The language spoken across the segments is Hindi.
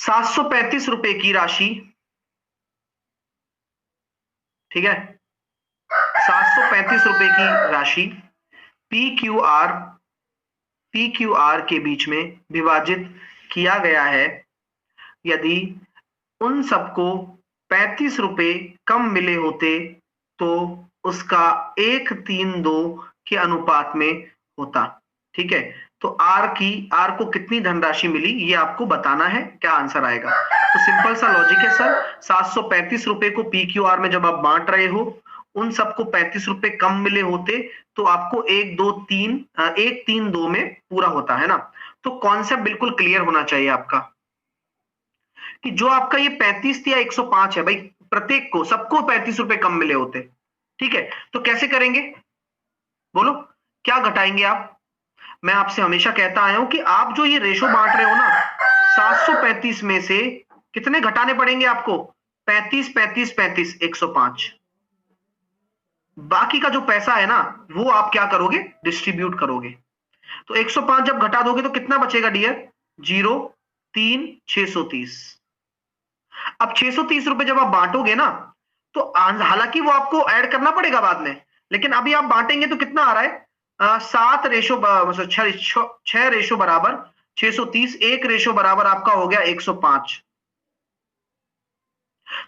735 रुपए की राशि, ठीक है, 735 रुपए की राशि पी क्यू आर के बीच में विभाजित किया गया है। यदि उन सबको 35 रुपए कम मिले होते तो उसका 1:3:2 के अनुपात में होता। ठीक है, तो आर को कितनी धनराशि मिली ये आपको बताना है, क्या आंसर आएगा। तो सिंपल सा लॉजिक है सर, 735 रुपए को पी क्यू आर में जब आप बांट रहे हो, उन सबको 35 रुपए कम मिले होते तो आपको 1:3:2 में पूरा होता है ना। तो कॉन्सेप्ट बिल्कुल क्लियर होना चाहिए आपका कि जो आपका ये 35 या 105 है भाई, प्रत्येक को सबको 35 रुपए कम मिले होते। ठीक है, तो कैसे करेंगे बोलो, क्या घटाएंगे आप। मैं आपसे हमेशा कहता आया हूं कि आप जो ये रेशो बांट रहे हो ना, 735 में से कितने घटाने पड़ेंगे आपको, 35 35 35 105। बाकी का जो पैसा है ना वो आप क्या करोगे, डिस्ट्रीब्यूट करोगे। तो 105 जब घटा दोगे तो कितना बचेगा डियर, 0 3 630। अब 630 रुपए जब आप बांटोगे ना, तो हालांकि वो आपको ऐड करना पड़ेगा बाद में, लेकिन अभी आप बांटेंगे तो कितना आ रहा है, 7 रेशो, मतलब 6 रेशो बराबर 630, 1 रेशो बराबर आपका हो गया 105।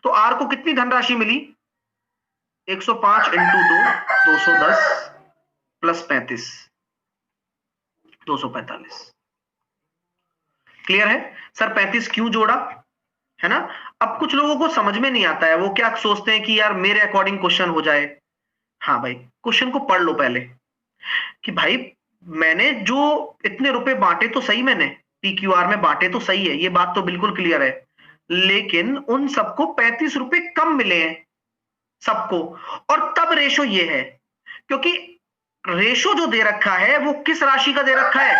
तो आर को कितनी धनराशि मिली, 105 इंटू 2 210 प्लस 35 245। क्लियर है सर, 35 क्यों जोड़ा है ना। अब कुछ लोगों को समझ में नहीं आता है, वो क्या सोचते हैं कि यार मेरे अकॉर्डिंग क्वेश्चन हो जाए। हाँ भाई, क्वेश्चन को पढ़ लो पहले कि भाई मैंने जो इतने रुपए बांटे तो सही, मैंने पीक्यूआर में बांटे तो सही है, ये बात तो बिल्कुल क्लियर है, लेकिन उन सबको 35 रुपए कम मिले हैं सबको। और तब रेशो ये है, क्योंकि रेशो जो दे रखा है वो किस राशि का दे रखा है,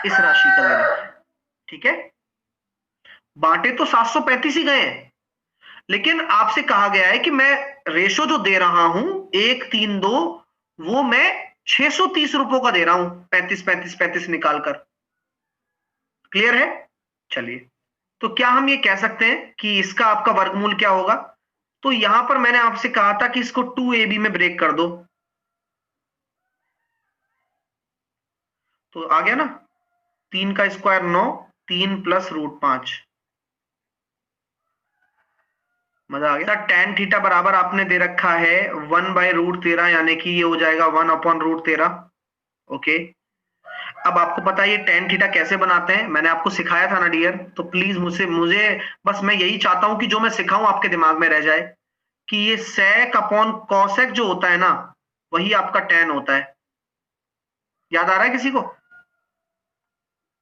इस राशि का दे रखा है। ठीक है, बांटे तो 735 ही गए हैं, लेकिन आपसे कहा गया है कि मैं रेशो जो दे रहा हूं 1:3:2, वो मैं 630 रुपयों का दे रहा हूं, 35 35 35 निकालकर। क्लियर है, चलिए, तो क्या हम ये कह सकते हैं कि इसका आपका वर्गमूल क्या होगा। तो यहां पर मैंने आपसे कहा था कि इसको 2ab में ब्रेक कर दो, तो आ गया ना, 3 का स्क्वायर 9, 3 प्लस √5। मजा आ गया। tan थीटा बराबर आपने दे रखा है 1/√13, यानी कि ये हो जाएगा 1/√13। ओके, अब आपको पता है ये tan थीटा कैसे बनाते हैं, मैंने आपको सिखाया था ना डियर, तो प्लीज मुझे बस मैं यही चाहता हूं कि जो मैं सिखाऊं आपके दिमाग में रह जाए कि ये sec अपॉन cosec जो होता है ना, वही आपका tan होता है। याद आ रहा है किसी को,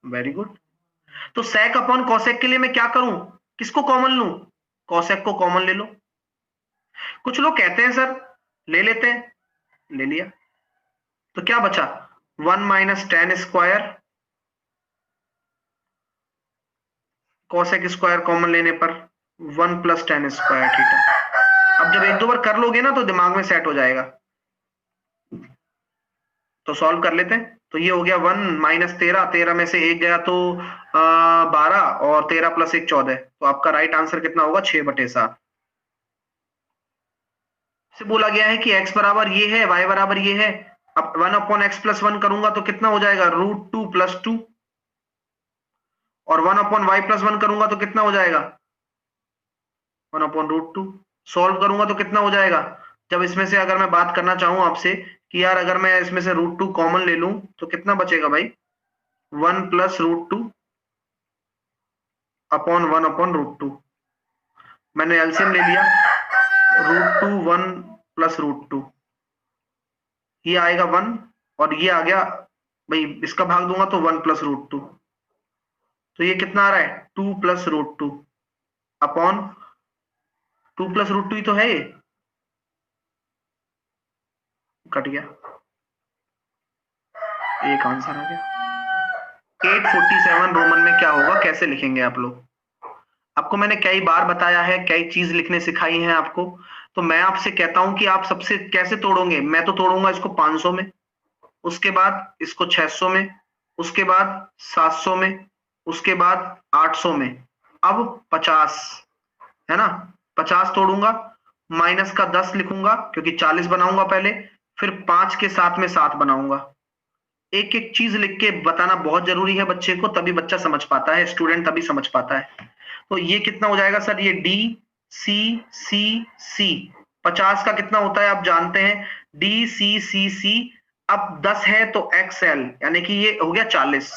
वेरी गुड। तो sec अपॉन cosec के लिए मैं क्या करूं, किसको कॉमन लूं, cosec को कॉमन ले लो। कुछ लोग कहते हैं सर ले लेते हैं, ले लिया, तो क्या बचा, 1 minus tan square, cosec square common लेने पर 1 प्लस tan स्क्वायर थीटा। अब जब एक दो बार कर लोगे ना तो दिमाग में सेट हो जाएगा। तो सॉल्व कर लेते हैं, तो ये हो गया 1 माइनस 13, 13 में से 1 गया तो 12, और 13 प्लस 1 14, तो आपका राइट आंसर कितना होगा, 6/7। से बोला गया है कि x बराबर ये है, y बराबर ये है। अब 1/x+1 करूंगा तो कितना हो जाएगा, √2 + 2, और 1/y+1 करूंगा तो कितना हो जाएगा, 1/√2। सॉल्व करूंगा तो कितना हो जाएगा, जब इसमें से अगर मैं बात करना चाहूं आपसे कि यार अगर मैं इसमें से √2 कॉमन ले लूं तो कितना बचेगा भाई, 1 + √2 अपॉन 1/√2। मैंने एलसीएम ले लिया, √2 1 + √2, ये आएगा 1, और ये आ गया भाई, इसका भाग दूंगा तो 1 + √2, तो ये कितना आ रहा है, 2 + √2 अपॉन 2 + √2 ही तो है, ये कट गया, एक आंसर आ गया। 847 रोमन में क्या होगा, कैसे लिखेंगे आप लोग। आपको मैंने कई बार बताया है, कई चीज लिखने सिखाई है आपको, तो मैं आपसे कहता हूं कि आप सबसे कैसे तोड़ोगे। मैं तो तोड़ूंगा इसको 500 में, उसके बाद इसको 600 में, उसके बाद 700 में, उसके बाद 800 में। अब 50 है ना, 50 तोड़ूंगा, माइनस का 10 लिखूंगा क्योंकि 40 बनाऊंगा पहले, फिर 5 के साथ में 7 बनाऊंगा। एक एक चीज लिख के बताना बहुत जरूरी है बच्चे को, तभी बच्चा समझ पाता है, स्टूडेंट तभी समझ पाता है। तो ये कितना हो जाएगा सर, ये डी सी सी सी, 50 का कितना होता है आप जानते हैं, डी सी सी सी। अब 10 है तो एक्सएल, यानी कि ये हो गया 40,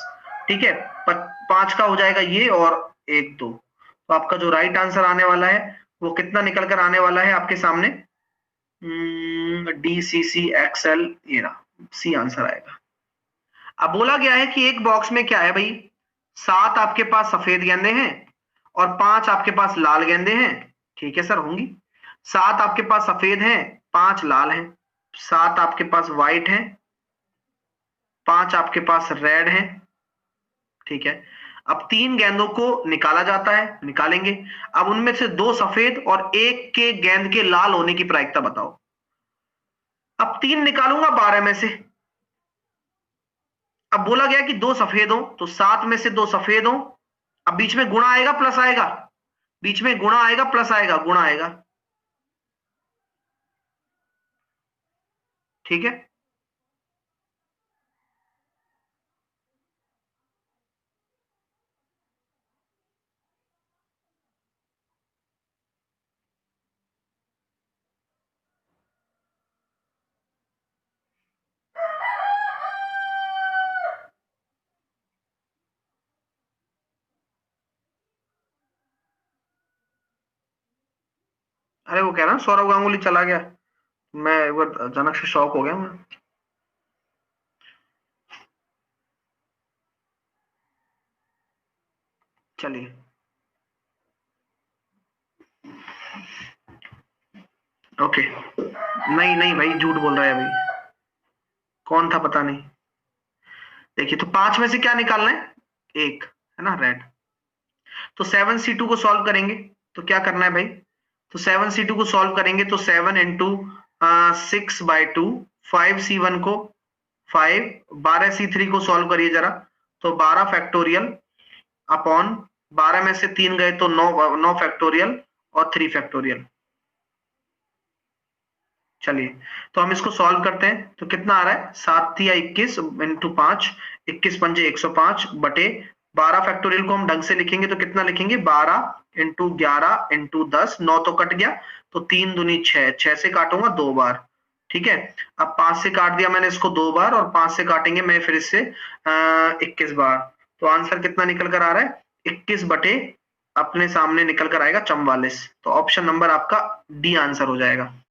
ठीक है। 5 का हो जाएगा ये, और 1 2, तो आपका जो राइट आंसर आने वाला है वो कितना निकल कर आने वाला है आपके सामने, डी सी सी एक्सएल, ये रहा सी आंसर आएगा। अब बोला गया है कि एक बॉक्स में क्या है भाई, 7 आपके पास सफेद गेंदे हैं और 5 आपके पास लाल गेंदे हैं, ठीक है सर होंगी। 7 आपके पास सफेद हैं, 5 लाल हैं, 7 आपके पास व्हाइट हैं, 5 आपके पास रेड हैं, ठीक है। अब 3 गेंदों को निकाला जाता है, निकालेंगे। अब उनमें से 2 सफेद और एक के गेंद के लाल होने की प्रायिकता बताओ। अब 3 निकालूंगा 12 में से। अब बोला गया कि 2 सफेद हो, तो 7 में से 2 सफेद हो। अब बीच में गुणा आएगा प्लस आएगा, बीच में गुणा आएगा प्लस आएगा, गुणा आएगा, ठीक है। अरे वो कह रहा है सौरव गांगुली चला गया, मैं एक बार अचानक से शॉक हो गया मैं। चलिए, ओके। नहीं नहीं भाई, झूठ बोल रहा है भाई, कौन था पता नहीं। देखिए, तो 5 में से क्या निकालना है, एक, है ना, रेड। तो 7C2 को सॉल्व करेंगे, तो क्या करना है भाई, तो 7C2 को सॉल्व करेंगे तो 7 इंटू 6/2, 5C1 को 5, 12C3 को सॉल्व करिए जरा, तो 12 फैक्टोरियल अपॉन 12 में से 3 गए तो 9 फैक्टोरियल और 3 फैक्टोरियल। चलिए, तो हम इसको सॉल्व करते हैं, तो कितना आ रहा है, 7 या 21 इंटू 5, 21 पंजे 105 बटे 12 फैक्टोरियल को हम ढंग से लिखेंगे तो कितना लिखेंगे, 12 इंटू 11 इंटू 10, 9 तो कट गया, तो 3 दूनी 6, 6 से काटूंगा 2 बार, ठीक है। अब 5 से काट दिया मैंने इसको 2 बार, और 5 से काटेंगे मैं फिर इससे 21 बार, तो आंसर कितना निकल कर आ रहा है, 21 बटे अपने सामने निकल कर आएगा 44। तो ऑप्शन नंबर आपका डी आंसर हो जाएगा।